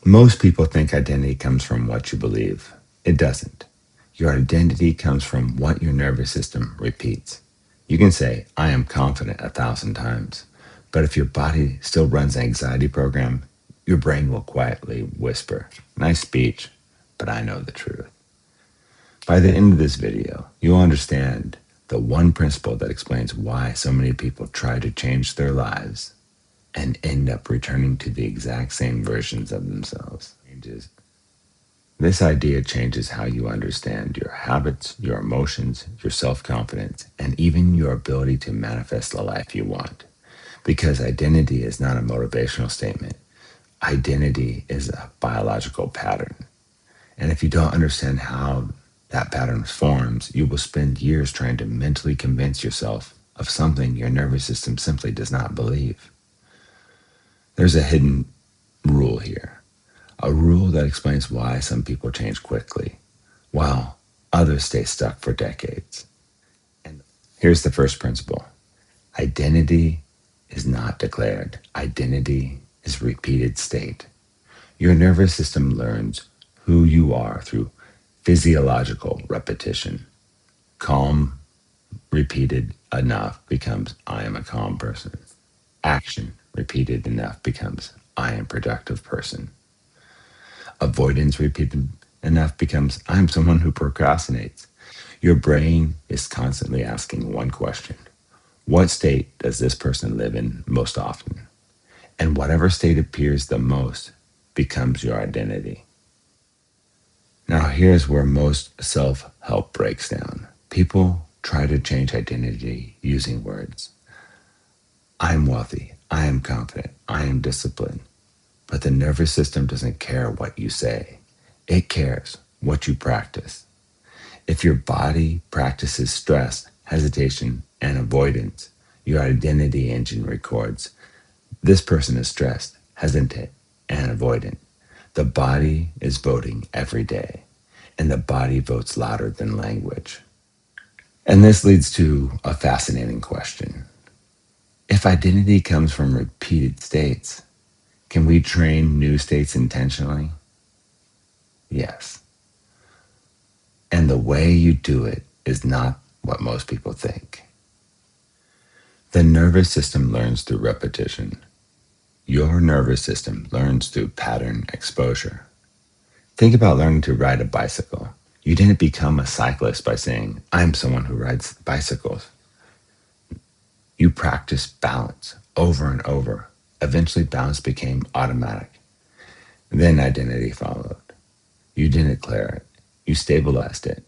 Most people think identity comes from what you believe. It doesn't. Your identity comes from what your nervous system repeats. You can say, I am confident 1,000 times, but if your body still runs an anxiety program, your brain will quietly whisper, nice speech, but I know the truth. By the end of this video, you'll understand the one principle that explains why so many people try to change their lives and end up returning to the exact same versions of themselves. This idea changes how you understand your habits, your emotions, your self-confidence, and even your ability to manifest the life you want. Because identity is not a motivational statement. Identity is a biological pattern. And if you don't understand how that pattern forms, you will spend years trying to mentally convince yourself of something your nervous system simply does not believe. There's a hidden rule here, a rule that explains why some people change quickly, while others stay stuck for decades. And here's the first principle. Identity is not declared. Identity is repeated state. Your nervous system learns who you are through physiological repetition. Calm repeated enough becomes I am a calm person. Action repeated enough becomes I am a productive person. Avoidance repeated enough becomes I'm someone who procrastinates. Your brain is constantly asking one question. What state does this person live in most often? And whatever state appears the most becomes your identity. Now, here's where most self-help breaks down. People try to change identity using words. I am wealthy. I am confident. I am disciplined. But the nervous system doesn't care what you say. It cares what you practice. If your body practices stress, hesitation, and avoidance, your identity engine records, this person is stressed, hesitant, and avoidant. The body is voting every day, and the body votes louder than language. And this leads to a fascinating question. If identity comes from repeated states, can we train new states intentionally? Yes. And the way you do it is not what most people think. The nervous system learns through repetition. Your nervous system learns through pattern exposure. Think about learning to ride a bicycle. You didn't become a cyclist by saying, I'm someone who rides bicycles. You practiced balance over and over. Eventually, balance became automatic. Then identity followed. You didn't declare it. You stabilized it.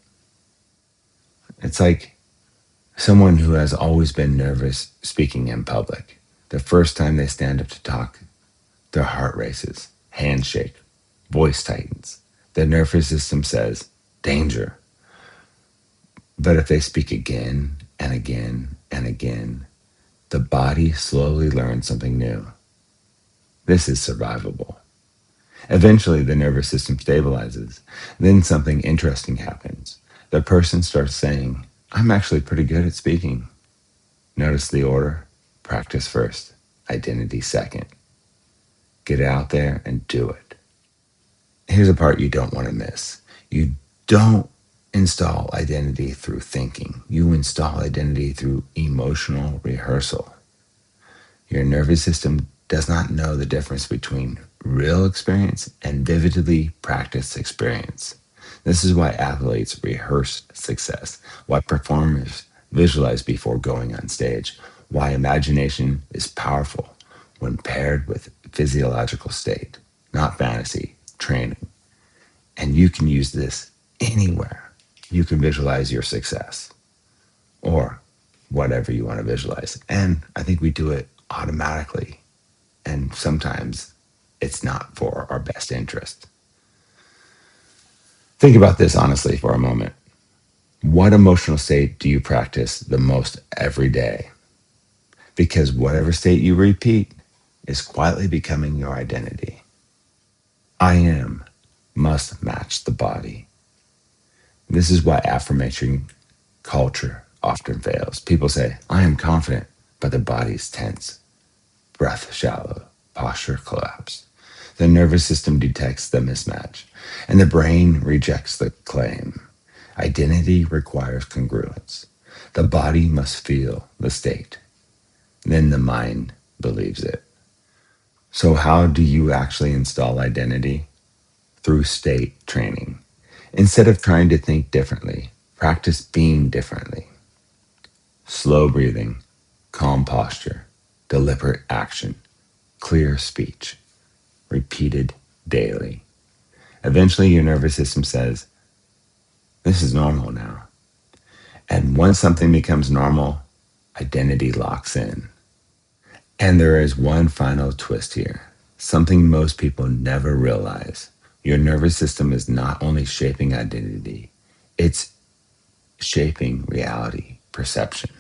It's like someone who has always been nervous speaking in public. The first time they stand up to talk, their heart races, hands shake, voice tightens. The nervous system says, danger. But if they speak again and again and again, the body slowly learns something new. This is survivable. Eventually, the nervous system stabilizes. Then something interesting happens. The person starts saying, I'm actually pretty good at speaking. Notice the order. Practice first, identity second. Get out there and do it. Here's a part you don't want to miss. You don't install identity through thinking. You install identity through emotional rehearsal. Your nervous system does not know the difference between real experience and vividly practiced experience. This is why athletes rehearse success, why performers visualize before going on stage, why imagination is powerful when paired with physiological state, not fantasy, training. And you can use this anywhere. You can visualize your success or whatever you want to visualize. And I think we do it automatically. And sometimes it's not for our best interest. Think about this honestly for a moment. What emotional state do you practice the most every day? Because whatever state you repeat is quietly becoming your identity. I am must match the body. This is why affirmation culture often fails. People say, I am confident, but the body is tense, breath shallow, posture collapsed. The nervous system detects the mismatch, and the brain rejects the claim. Identity requires congruence. The body must feel the state. Then the mind believes it. So, how do you actually install identity? Through state training. Instead of trying to think differently, practice being differently. Slow breathing, calm posture, deliberate action, clear speech, repeated daily. Eventually, your nervous system says, "This is normal now." And once something becomes normal, identity locks in. And there is one final twist here, something most people never realize. Your nervous system is not only shaping identity, it's shaping reality, perception.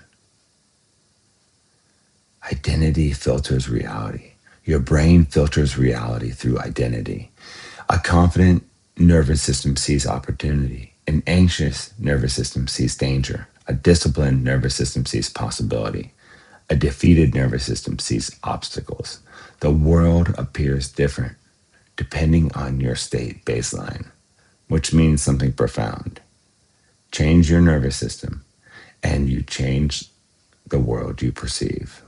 Identity filters reality. Your brain filters reality through identity. A confident nervous system sees opportunity. An anxious nervous system sees danger. A disciplined nervous system sees possibility. A defeated nervous system sees obstacles. The world appears different depending on your state baseline, which means something profound. Change your nervous system, and you change the world you perceive.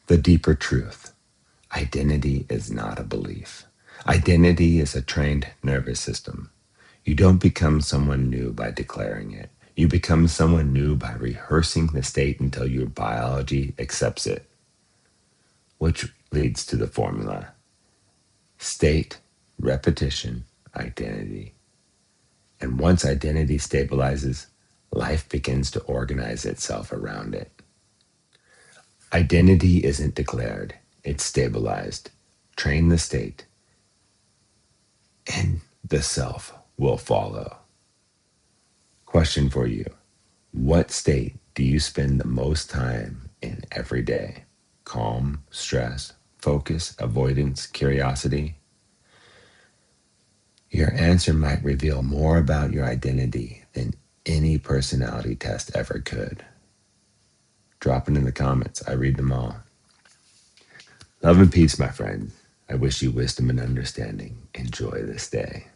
The deeper truth: identity is not a belief. Identity is a trained nervous system. You don't become someone new by declaring it. You become someone new by rehearsing the state until your biology accepts it, which leads to the formula: state, repetition, identity. And once identity stabilizes, life begins to organize itself around it. Identity isn't declared, it's stabilized. Train the state, and the self will follow. Question for you: what state do you spend the most time in every day? Calm, stress, focus, avoidance, curiosity? Your answer might reveal more about your identity than any personality test ever could. Drop it in the comments. I read them all. Love and peace, my friend. I wish you wisdom and understanding. Enjoy this day.